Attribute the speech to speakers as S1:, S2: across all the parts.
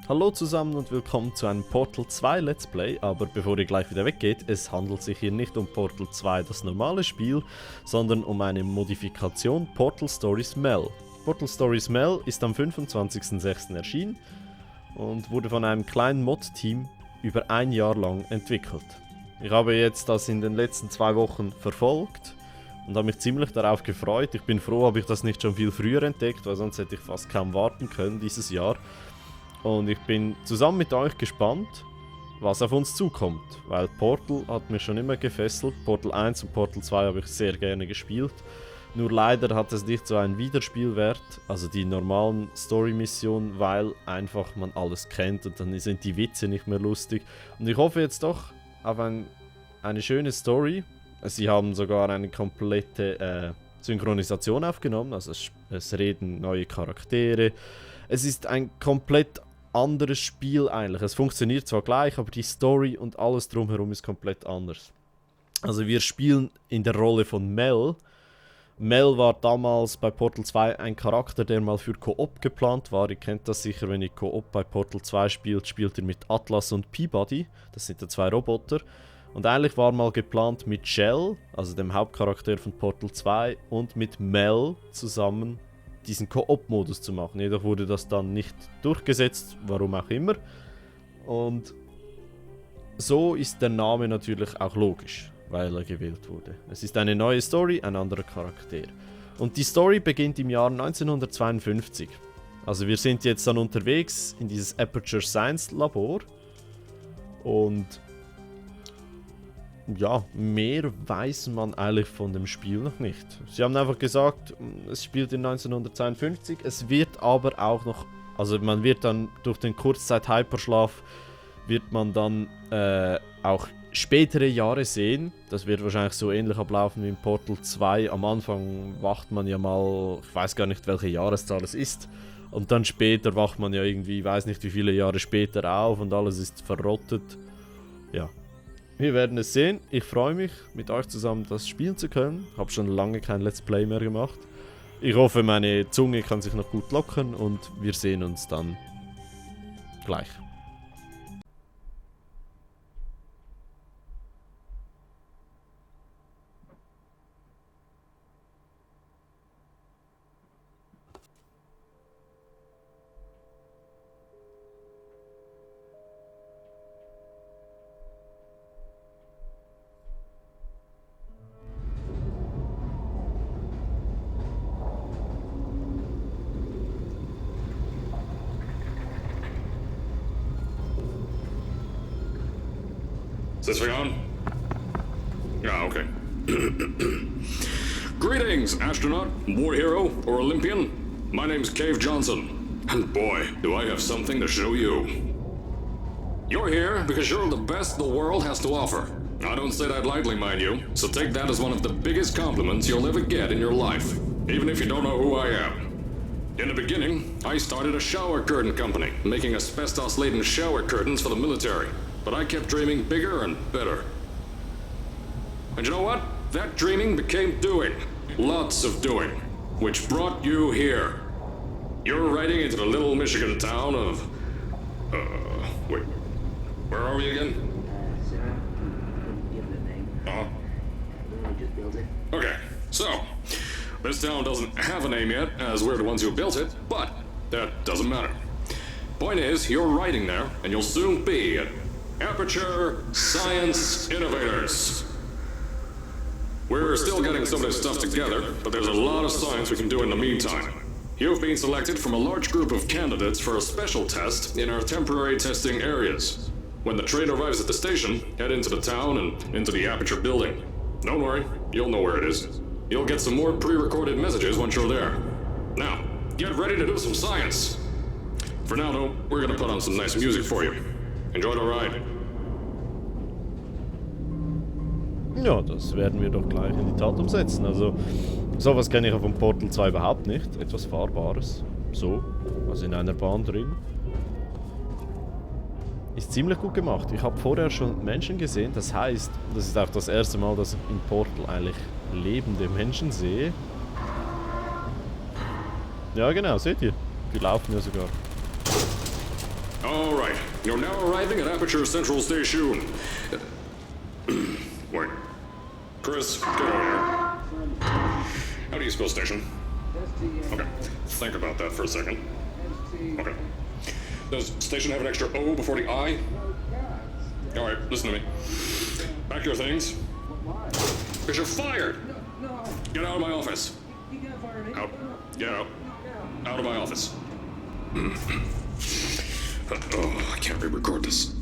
S1: Hallo zusammen und willkommen zu einem Portal 2 Let's Play, aber bevor ihr gleich wieder weggeht, es handelt sich hier nicht um Portal 2 das normale Spiel, sondern um eine Modifikation Portal Stories MEL. Portal Stories MEL ist am 25.06. erschienen und wurde von einem kleinen Mod-Team über ein Jahr lang entwickelt. Ich habe jetzt das in den letzten 2 Wochen verfolgt und habe mich ziemlich darauf gefreut. Ich bin froh, habe ich das nicht schon viel früher entdeckt, weil sonst hätte ich fast kaum warten können dieses Jahr. Und ich bin zusammen mit euch gespannt, was auf uns zukommt, weil Portal hat mich schon immer gefesselt. Portal 1 und Portal 2 habe ich sehr gerne gespielt. Nur leider hat es nicht so einen Wiederspielwert, also die normalen Story-Missionen, weil einfach man alles kennt und dann sind die Witze nicht mehr lustig. Und ich hoffe jetzt doch auf eine schöne Story. Sie haben sogar eine komplette Synchronisation aufgenommen, also es reden neue Charaktere. Es ist ein komplett anderes Spiel eigentlich. Es funktioniert zwar gleich, aber die Story und alles drumherum ist komplett anders. Also wir spielen in der Rolle von MEL. MEL war damals bei Portal 2 ein Charakter, der mal für Koop geplant war. Ihr kennt das sicher, wenn ihr Koop bei Portal 2 spielt, spielt ihr mit Atlas und Peabody. Das sind die 2 Roboter. Und eigentlich war mal geplant mit Shell, also dem Hauptcharakter von Portal 2, und mit MEL zusammen diesen Koop-Modus zu machen. Jedoch wurde das dann nicht durchgesetzt, warum auch immer. Und so ist der Name natürlich auch logisch, weil er gewählt wurde. Es ist eine neue Story, ein anderer Charakter. Und die Story beginnt im Jahr 1952. Also wir sind jetzt dann unterwegs in dieses Aperture Science Labor. Und ja, mehr weiß man eigentlich von dem Spiel noch nicht. Sie haben einfach gesagt, es spielt in 1952, es wird aber auch noch, also man wird dann durch den Kurzzeit-Hyperschlaf, wird man dann auch spätere Jahre sehen. Das wird wahrscheinlich so ähnlich ablaufen wie in Portal 2. Am Anfang wacht man ja mal, ich weiß gar nicht welche Jahreszahl es ist. Und dann später wacht man ja irgendwie, ich weiß nicht wie viele Jahre später auf und alles ist verrottet. Ja. Wir werden es sehen. Ich freue mich, mit euch zusammen das spielen zu können. Habe schon lange kein Let's Play mehr gemacht. Ich hoffe, meine Zunge kann sich noch gut lockern und wir sehen uns dann gleich.
S2: Is this thing on? Yeah, okay. Greetings, astronaut, war hero, or Olympian. My name's Cave Johnson, and boy, do I have something to show you. You're here because you're the best the world has to offer. I don't say that lightly, mind you, so take that as one of the biggest compliments you'll ever get in your life, even if you don't know who I am. In the beginning, I started a shower curtain company, making asbestos-laden shower curtains for the military. But I kept dreaming bigger and better. And you know what? That dreaming became doing. Lots of doing. Which brought you here. You're riding into the little Michigan town of... wait. Where are we again?
S3: Sir, I couldn't give it a name. We just built it.
S2: Okay, so... This town doesn't have a name yet, as we're the ones who built it, but that doesn't matter. Point is, you're riding there, and you'll soon be at Aperture Science Innovators. We're still getting some of this stuff together, but there's a lot of science we can do in the meantime. You've been selected from a large group of candidates for a special test in our temporary testing areas. When the train arrives at the station, head into the town and into the Aperture building. Don't worry, you'll know where it is. You'll get some more pre-recorded messages once you're there. Now, get ready to do some science. For now though, we're gonna put on some nice music for you. Enjoy the ride.
S1: Ja, das werden wir doch gleich in die Tat umsetzen. Also, sowas kenne ich auch von Portal 2 überhaupt nicht. Etwas Fahrbares. So, also in einer Bahn drin. Ist ziemlich gut gemacht. Ich habe vorher schon Menschen gesehen. Das heißt, das ist auch das erste Mal, dass ich in Portal eigentlich lebende Menschen sehe. Ja genau, seht ihr? Die laufen ja sogar.
S2: right. You're now arriving at Aperture Central Station. Wait. Chris, get over here. How do you spell station? Okay. Think about that for a second. Okay. Does station have an extra O before the I? Alright, listen to me. Pack your things. Because you're fired! Get out of my office. Out. Get out. Out of my office. Oh, I can't re-record this.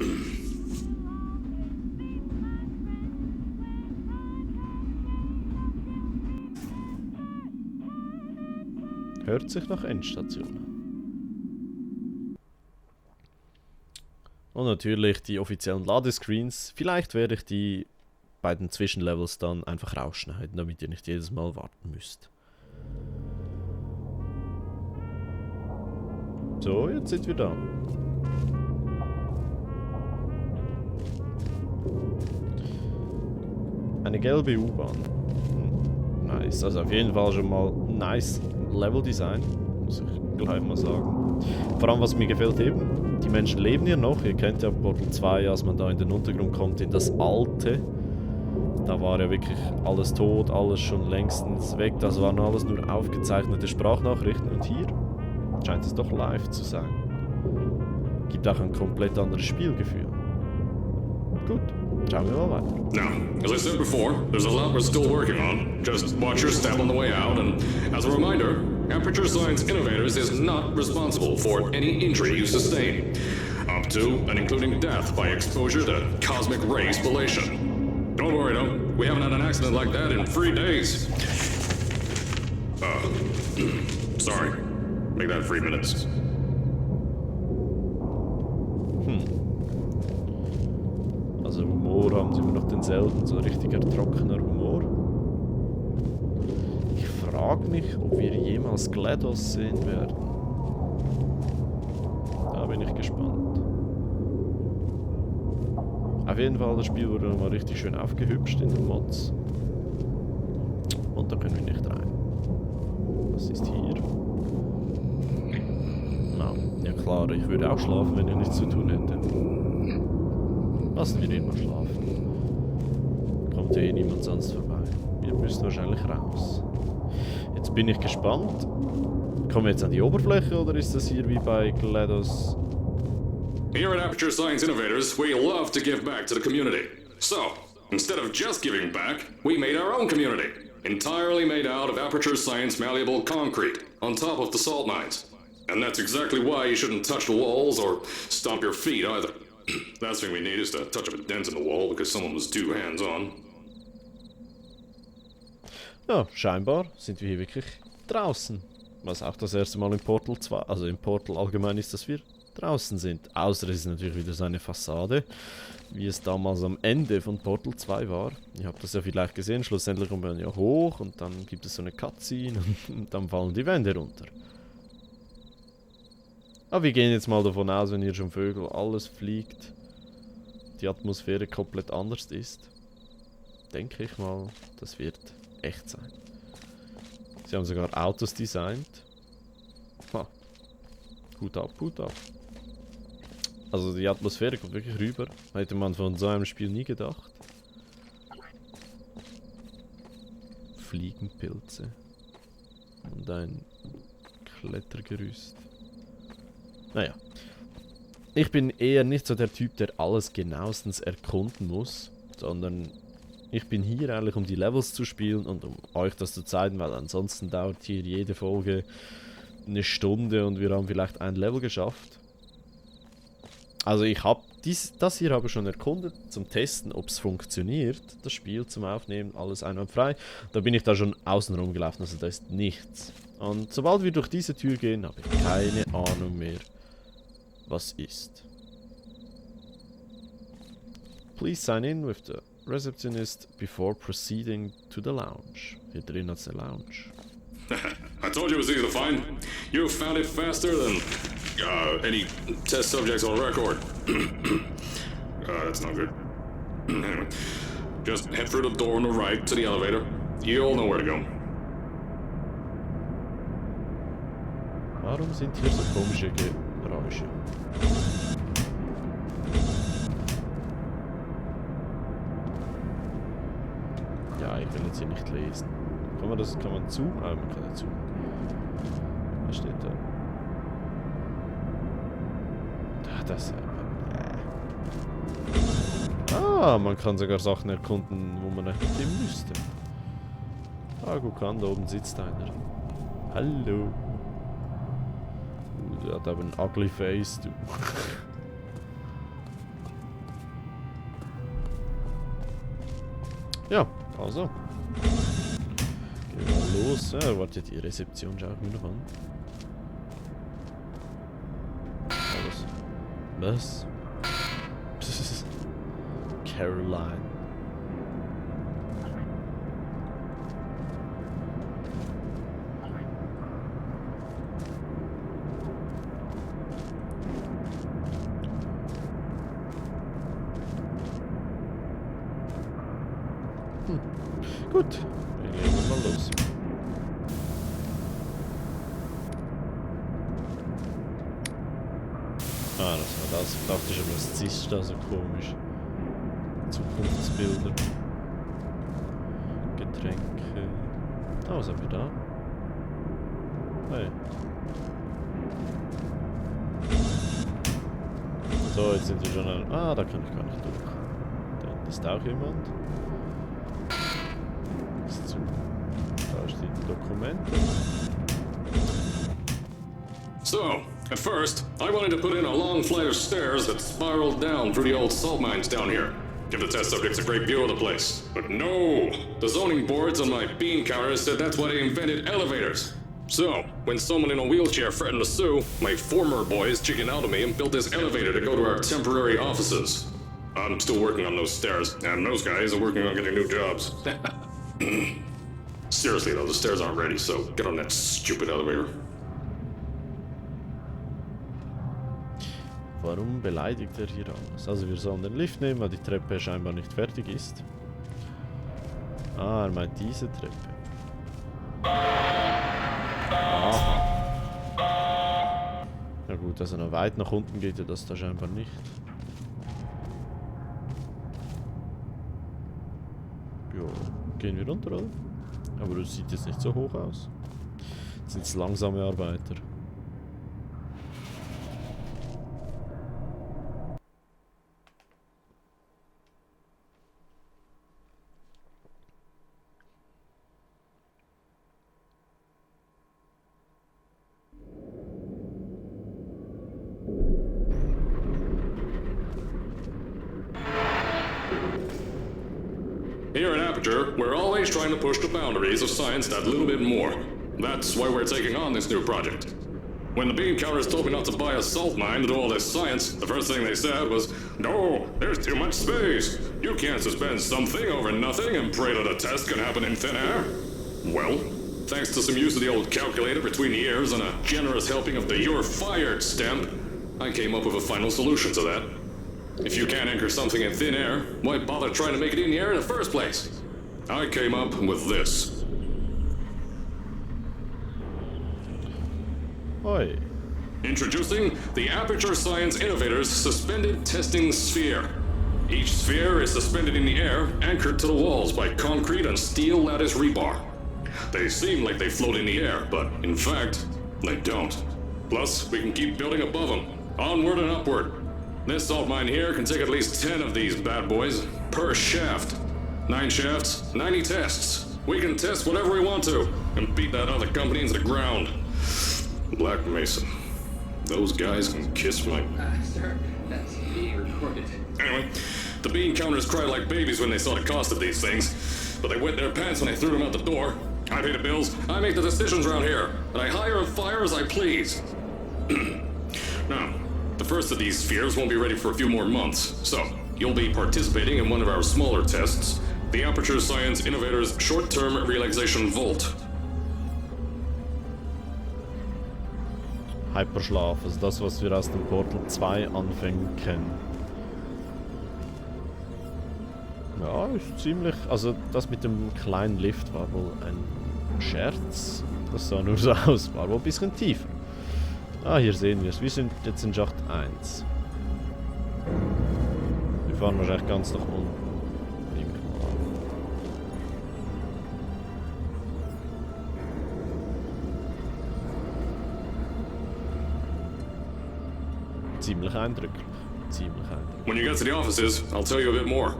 S1: Hört sich nach Endstation an. Und natürlich die offiziellen Ladescreens. Vielleicht werde ich die bei den Zwischenlevels dann einfach rausschneiden, damit ihr nicht jedes Mal warten müsst. So, jetzt sind wir da. Eine gelbe U-Bahn. Nice, also auf jeden Fall schon mal nice Level-Design, muss ich gleich mal sagen. Vor allem, was mir gefällt eben, die Menschen leben hier noch. Ihr kennt ja Portal 2, als man da in den Untergrund kommt, in das Alte. Da war ja wirklich alles tot, alles schon längstens weg. Das waren alles nur aufgezeichnete Sprachnachrichten. Und hier scheint es doch live zu sein. Gibt auch ein komplett anderes Spielgefühl. Gut, schauen wir mal weiter.
S2: Now, as I said before, there's a lot we're still working on. Just watch your step on the way out, and as a reminder, Aperture Science Innovators is not responsible for any injury you sustain, up to and including death by exposure to cosmic ray spallation. Don't worry though, we haven't had an accident like that in 3 days. Sorry. Make that 3 minutes.
S1: Also Humor haben sie immer noch denselben, so richtiger trockener Humor. Ich frage mich, ob wir jemals GLaDOS sehen werden. Da bin ich gespannt. Auf jeden Fall, das Spiel wurde nochmal richtig schön aufgehübscht in den Mods. Und da können wir nicht rein. Was ist hier? Na, ja klar, ich würde auch schlafen, wenn ich nichts zu tun hätte. Lassen wir ihn mal schlafen. Kommt ja eh niemand sonst vorbei. Wir müssen wahrscheinlich raus. Jetzt bin ich gespannt. Kommen wir jetzt an die Oberfläche oder ist das hier wie bei GLaDOS?
S2: Here at Aperture Science Innovators, we love to give back to the community. So, instead of just giving back, we made our own community. Entirely made out of Aperture Science malleable concrete, on top of the salt mines. And that's exactly why you shouldn't touch the walls or stomp your feet either. Last thing we need is to touch up a dent in the wall because someone was too hands-on.
S1: Ja, scheinbar sind wir hier wirklich draußen. Was auch das erste Mal in Portal 2, also im Portal allgemein ist, dass wir draußen sind. Außer es ist natürlich wieder so eine Fassade, wie es damals am Ende von Portal 2 war. Ihr habt das ja vielleicht gesehen, schlussendlich kommt man ja hoch und dann gibt es so eine Cutscene und dann fallen die Wände runter. Aber wir gehen jetzt mal davon aus, wenn hier schon Vögel alles fliegt, die Atmosphäre komplett anders ist. Denke ich mal, das wird echt sein. Sie haben sogar Autos designt. Ha. Hut ab, Hut ab. Also die Atmosphäre kommt wirklich rüber. Hätte man von so einem Spiel nie gedacht. Fliegenpilze. Und ein Klettergerüst. Naja. Ich bin eher nicht so der Typ, der alles genauestens erkunden muss. Sondern ich bin hier eigentlich, um die Levels zu spielen und um euch das zu zeigen, weil ansonsten dauert hier jede Folge eine Stunde und wir haben vielleicht ein Level geschafft. Also ich habe das hier habe ich schon erkundet, zum Testen, ob es funktioniert, das Spiel zum Aufnehmen, alles einwandfrei. Da bin ich da schon außen rumgelaufen, also da ist nichts. Und sobald wir durch diese Tür gehen, habe ich keine Ahnung mehr, was ist. Please sign in with the receptionist before proceeding to the lounge. Hier drin hat es eine Lounge.
S2: I told you it was easy to find. You found it faster than any test subjects on record. That's not good. Anyway, just head through the door on the right to the elevator. You'll know where to go.
S1: Warum sind hier so komische Geräusche? Ich will jetzt hier nicht lesen. Kann man das, kann man zu? Ah, man kann ja zu. Was steht da? Ah, das. Ah, man kann sogar Sachen erkunden, wo man nicht hin müsste. Ah, guck an, da oben sitzt einer. Hallo. Der hat aber ein ugly face, du. Ja, also. Gehen wir los. Ja, wartet, die Rezeption schaut mir noch an. Was? Was? Caroline. Gut, wir legen mal los. Ah, das war das. Ich dachte schon, was ist da so komisch? Zukunftsbilder. Getränke. Ah, was haben wir da? Hey. So, jetzt sind wir schon an... Ah, da kann ich gar nicht durch. Da ist auch jemand. Da steht ein Dokument.
S2: So, at first, I wanted to put in a long flight of stairs that spiraled down through the old salt mines down here. Give the test subjects a great view of the place. But no! The zoning boards on my bean counters said that's why they invented elevators. So, when someone in a wheelchair threatened to sue, my former boys chickened out of me and built this elevator to go to our temporary offices. I'm still working on those stairs, and those guys are working on getting new jobs. Seriously though, the stairs aren't ready, so get on that stupid elevator.
S1: Warum beleidigt er hier alles? Also wir sollen den Lift nehmen, weil die Treppe scheinbar nicht fertig ist. Ah, er meint diese Treppe. Aha. Na gut, also noch weit nach unten geht ja das da scheinbar nicht. Jo, gehen wir runter, oder? Aber das sieht jetzt nicht so hoch aus. Das sind langsame Arbeiter.
S2: Here at Aperture, we're always trying to push the boundaries of science that little bit more. That's why we're taking on this new project. When the bean counters told me not to buy a salt mine to do all this science, the first thing they said was, "No, there's too much space. You can't suspend something over nothing and pray that a test can happen in thin air." Well, thanks to some use of the old calculator between the ears and a generous helping of the "you're fired" stamp, I came up with a final solution to that. If you can't anchor something in thin air, why bother trying to make it in the air in the first place? I came up with this.
S1: Oi.
S2: Introducing the Aperture Science Innovators Suspended Testing Sphere. Each sphere is suspended in the air, anchored to the walls by concrete and steel lattice rebar. They seem like they float in the air, but in fact, they don't. Plus, we can keep building above them, onward and upward. This salt mine here can take at least 10 of these bad boys per shaft. 9 shafts, 90 tests. We can test whatever we want to and beat that other company into the ground. Black Mason. Those guys can kiss my...
S3: Sir, that's being recorded.
S2: Anyway, the bean counters cried like babies when they saw the cost of these things. But they wet their pants when I threw them out the door. I pay the bills, I make the decisions around here, and I hire and fire as I please. Now, the first of these spheres won't be ready for a few more months, so you'll be participating in one of our smaller tests, the Aperture Science Innovators Short-Term Relaxation Volt.
S1: Hyperschlaf, also das, was wir aus dem Portal 2 Anfängen kennen. Ja, ist ziemlich... Also das mit dem kleinen Lift war wohl ein Scherz. Das sah nur so aus, war wohl ein bisschen tiefer. Ah, hier sehen wir es. Wir sind jetzt in Schacht 1. Wir fahren wahrscheinlich ganz nach unten. Nehme ich mal Ziemlich eindrücklich. Ziemlich eindrücklich.
S2: When you get to the offices, I'll tell you a bit more.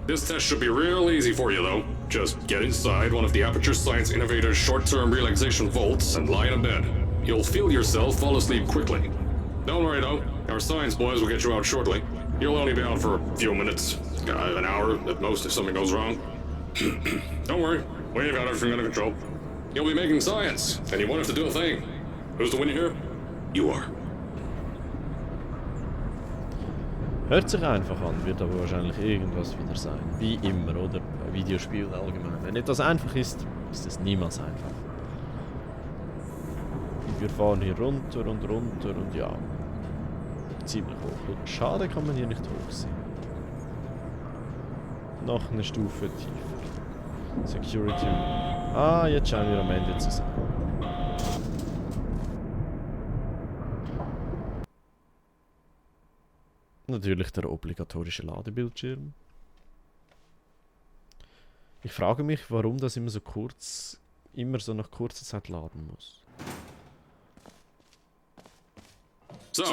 S2: This test should be real easy for you, though. Just get inside one of the Aperture Science Innovator's short-term relaxation vaults and lie in a bed. You'll feel yourself fall asleep quickly. Don't worry, though. Our science boys will get you out shortly. You'll only be out for a few minutes. An hour at most if something goes wrong. Don't worry. We've got everything under control. You'll be making science, and you won't have to do a thing. Who's the winner here? You are.
S1: Hört sich einfach an, wird aber wahrscheinlich irgendwas wieder sein. Wie immer, oder? Bei Videospielen allgemein. Wenn etwas einfach ist, ist es niemals einfach. Wir fahren hier runter und runter und ja. Ziemlich hoch. Und schade kann man hier nicht hoch sehen. Noch eine Stufe tiefer. Security. Ah, jetzt scheinen wir am Ende zu sein. Natürlich der obligatorische Ladebildschirm. Ich frage mich, warum das immer so nach kurzer Zeit laden muss.
S2: So,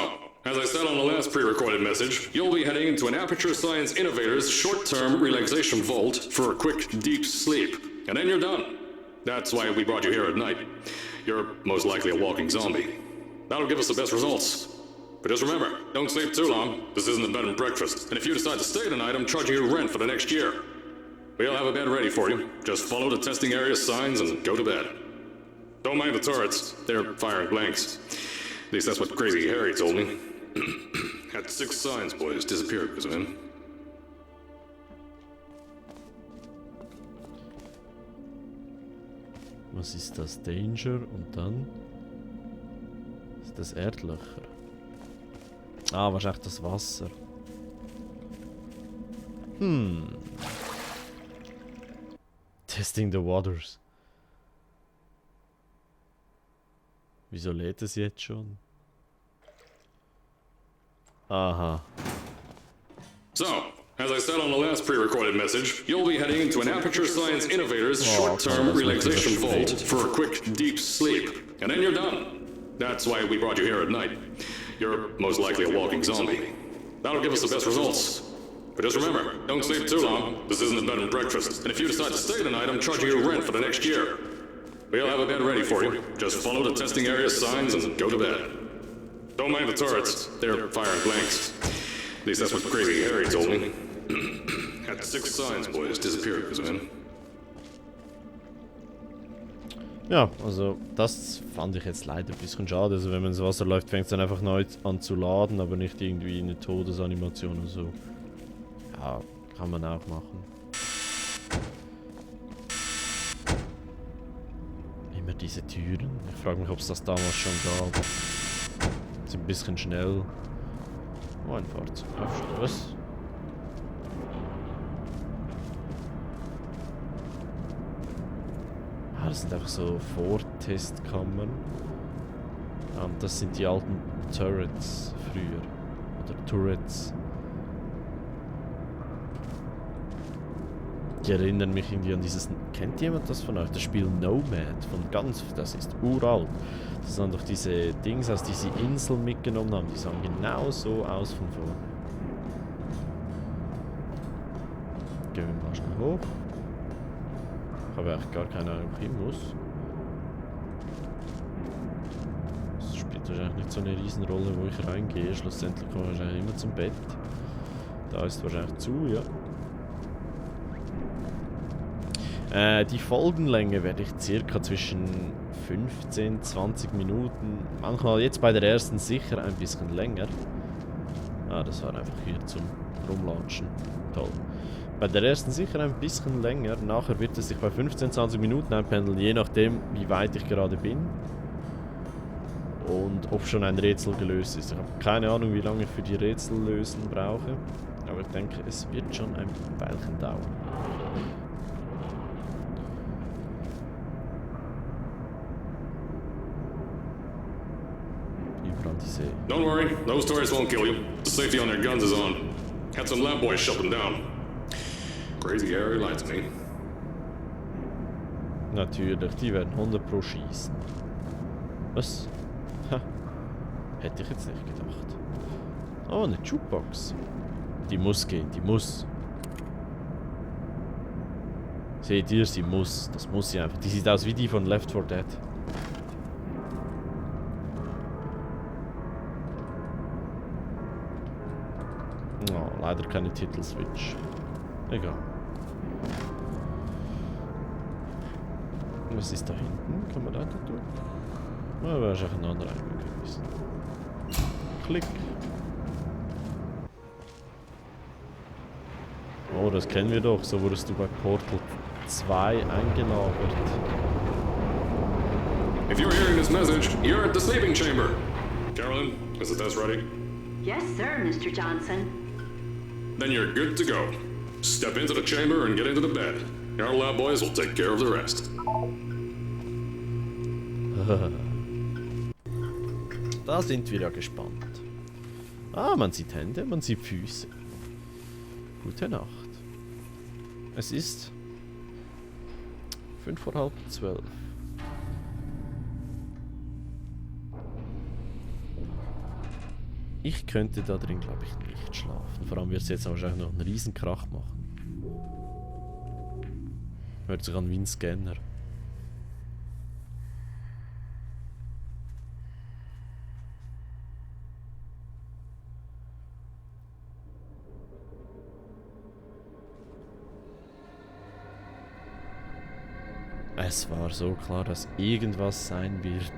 S2: as I said on the last pre-recorded message, you'll be heading into an Aperture Science Innovator's short-term relaxation vault for a quick, deep sleep. And then you're done. That's why we brought you here at night. You're most likely a walking zombie. That'll give us the best results. But just remember, don't sleep too long. This isn't a bed and breakfast. And if you decide to stay tonight, I'm charging you rent for the next year. We'll have a bed ready for you. Just follow the testing area signs and go to bed. Don't mind the turrets. They're firing blanks. At least that's what Crazy Harry told me. Had 6 science boys disappear because of him.
S1: Was ist das? Danger und dann ist das Erdlöcher. Ah, wahrscheinlich das Wasser. Testing the waters. Wieso lädt es jetzt schon? Aha.
S2: So, as I said on the last pre-recorded message, you'll be heading into an Aperture Science Innovator's short-term relaxation vault for a quick, deep sleep. And then you're done. That's why we brought you here at night. You're most likely a walking zombie. That'll give us the best results. But just remember, don't sleep too long. This isn't a bed and breakfast. And if you decide to stay tonight, I'm charging you rent for the next year. We'll have a bed ready for you. Just follow the testing area signs and go to bed. Don't mind the turrets. They're firing blanks. At least that's what Crazy Harry told me. Had 6 science boys disappear because of him.
S1: Ja, also das fand ich jetzt leider ein bisschen schade. Also wenn man ins Wasser läuft, fängt es dann einfach neu an zu laden, aber nicht irgendwie eine Todesanimation oder so. Ja, kann man auch machen. Immer diese Türen. Ich frage mich, ob es das damals schon gab. Ist ein bisschen schnell. Oh, ein Fahrzeug. Was? Ah, das sind einfach so Vortestkammern. Und das sind die alten Turrets früher. Oder Turrets. Die erinnern mich irgendwie an dieses... Kennt jemand das von euch? Das Spiel Nomad von ganz... Das ist uralt. Das sind doch diese Dings, aus die sie Inseln mitgenommen haben. Die sahen genau so aus von vorne. Gehen wir mal schnell hoch. Ich habe eigentlich gar keine Ahnung, wo ich hin muss. Es spielt wahrscheinlich nicht so eine Riesenrolle, wo ich reingehe. Schlussendlich komme ich wahrscheinlich immer zum Bett. Da ist wahrscheinlich zu, ja. Die Folgenlänge werde ich circa zwischen 15-20 Minuten, manchmal jetzt bei der ersten sicher ein bisschen länger. Ah, das war einfach hier zum Rumlatschen. Toll. Bei der ersten sicher ein bisschen länger, nachher wird es sich bei 15-20 Minuten einpendeln, je nachdem wie weit ich gerade bin. Und ob schon ein Rätsel gelöst ist. Ich habe keine Ahnung, wie lange ich für die Rätsel lösen brauche. Aber ich denke, es wird schon ein Weilchen dauern.
S2: Don't worry, those turrets won't kill you. The safety on their guns is on. Had some lab boys shut them down. Crazy Harry lied to me.
S1: Natürlich, die werden 100 pro schießen. Was? Ha. Hätte ich jetzt nicht gedacht. Oh, eine Jukebox. Die muss gehen, die muss. Seht ihr, sie muss. Das muss sie einfach. Die sieht aus wie die von Left 4 Dead. Oh, leider keine Titelswitch. Egal. Was ist da hinten? Kann man da durch? Oh, wäre wahrscheinlich ein anderer Eingang gewesen. Klick. Oh, das kennen wir doch. So wurdest du bei Portal 2 eingelagert.
S2: If you're hearing this message, you're at the sleeping chamber. Carolyn, is the test ready?
S4: Yes, sir, Mr. Johnson.
S2: Then you're good to go. Step into the chamber and get into the bed. Our lab boys will take care of the rest.
S1: Da sind wir ja gespannt. Ah, man sieht Hände, man sieht Füße. Gute Nacht. Es ist 11:55. Ich könnte da drin, glaube ich, nicht schlafen. Vor allem wird es jetzt wahrscheinlich noch einen riesen Krach machen. Hört sich an wie ein Scanner. Es war so klar, dass irgendwas sein wird.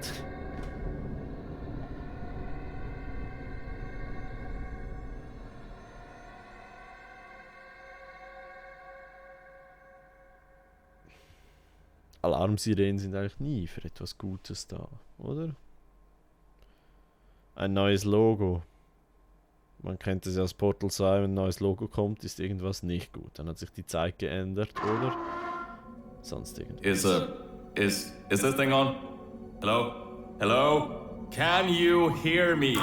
S1: Alarmsirenen sind eigentlich nie für etwas Gutes da, oder? Ein neues Logo. Man kennt es ja aus Portal 2, wenn ein neues Logo kommt, ist irgendwas nicht gut. Dann hat sich die Zeit geändert, oder? Sonst irgendwas.
S5: Is this thing on? Hello? Hello? Can you hear me?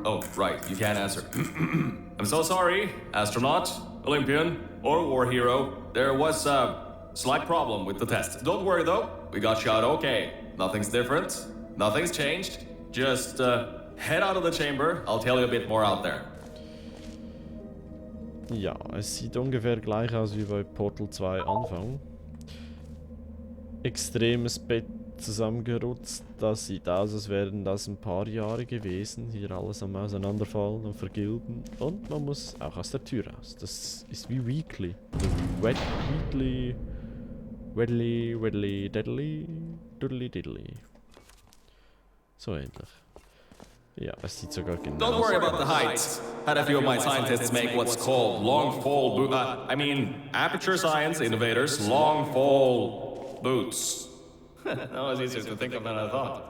S5: Oh, right, you can't answer. I'm so sorry, astronaut, Olympian, or war hero. There was a slight problem with the test. Don't worry though, we got shot okay. Nothing's different, nothing's changed. Just head out of the chamber, I'll tell you a bit more out there.
S1: Ja, es sieht ungefähr gleich aus wie bei Portal 2 Anfang. Extremes Bett zusammengerutzt. Das sieht aus, als wären das ein paar Jahre gewesen. Hier alles am Auseinanderfallen und Vergilben. Und man muss auch aus der Tür raus. Das ist wie Weekly. Oder wie Weekly. Wedley, Wedley, Deadly, Doodly Diddly. So ähnlich. Ja, es sieht sogar genau
S5: Don't worry about the height. Had a few of my scientists make what's called long fall aperture science innovators long fall boots. That was easier to think of than I thought.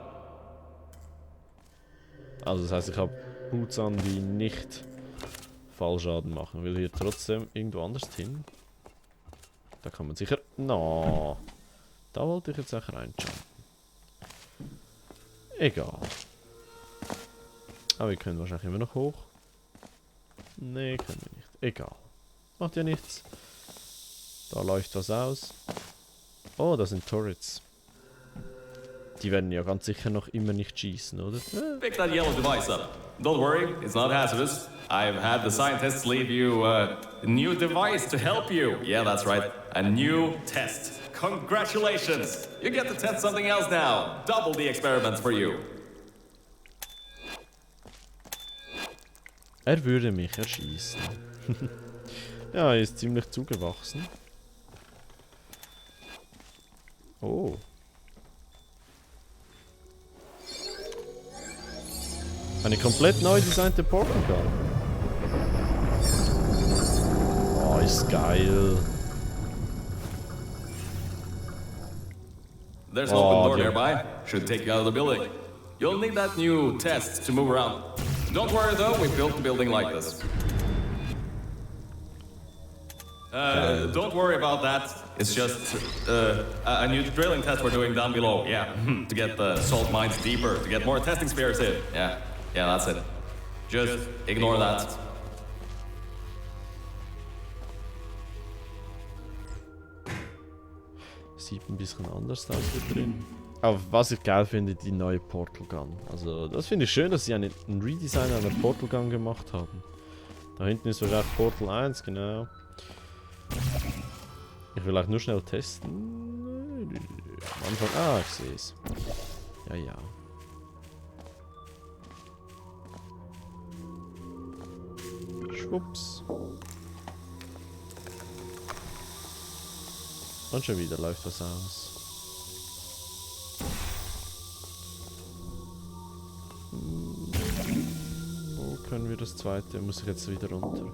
S1: Also das heißt, ich habe Boots an, die nicht Fallschaden machen. Will hier trotzdem irgendwo anders hin. Da kann man sicher... No. Da wollte ich jetzt auch reinschauen. Egal. Aber wir können wahrscheinlich immer noch hoch. Nee, können wir nicht. Egal. Macht ja nichts. Da läuft was aus. Oh, das sind Turrets. Die werden ja ganz sicher noch immer nicht schießen, oder?
S5: Pick that yellow device up. Don't worry, it's not hazardous. I've had the scientists leave you a new device to help you. Yeah, that's right. A new test. Congratulations! You get to test something else now. Double the experiments for you.
S1: Er würde mich erschießen. Ja, er ist ziemlich zugewachsen. Oh. Eine komplett neu designte Portal. Oh, ist geil.
S5: There's an open door nearby. Should take you out of the building. You'll need that new test to move around. Don't worry though, we built the building like this. Don't worry about that. It's just a new drilling test we're doing down below. Yeah, to get the salt mines deeper, to get more testing spares in. Yeah, that's it. Just ignore that.
S1: Sieht ein bisschen anders aus hier drin. Aber was ich geil finde, die neue Portal Gun. Also das finde ich schön, dass sie ein Redesign einer Portal Gun gemacht haben. Da hinten ist wahrscheinlich Portal 1, genau. Ich will auch nur schnell testen. Am Anfang. Ah, ich sehe es. Ja, ja. Schwupps. Und schon wieder läuft was aus. Wo können wir das zweite? Muss ich jetzt wieder runter?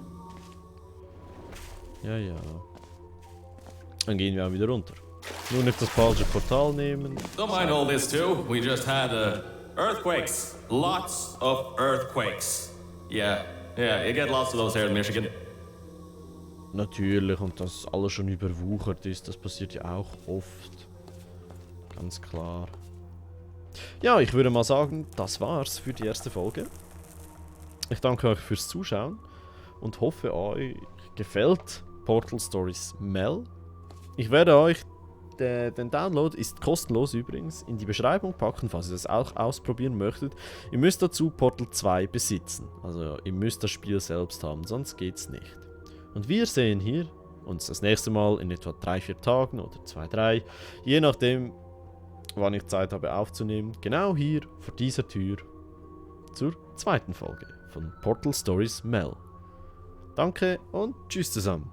S1: Ja, ja. Dann gehen wir auch wieder runter. Nur nicht das falsche Portal nehmen.
S5: Don't mind all this too. We just had earthquakes. Lots of earthquakes. Yeah, you get lots of those here in Michigan.
S1: Natürlich, und dass alles schon überwuchert ist, das passiert ja auch oft. Ganz klar. Ja, ich würde mal sagen, das war's für die erste Folge. Ich danke euch fürs Zuschauen und hoffe, euch gefällt Portal Stories MEL. Ich werde euch, den Download ist kostenlos übrigens, in die Beschreibung packen, falls ihr das auch ausprobieren möchtet. Ihr müsst dazu Portal 2 besitzen. Also ihr müsst das Spiel selbst haben, sonst geht's nicht. Und wir sehen hier uns das nächste Mal in etwa 3-4 Tagen oder 2-3, je nachdem, wann ich Zeit habe aufzunehmen, genau hier vor dieser Tür zur zweiten Folge von Portal Stories MEL. Danke und tschüss zusammen.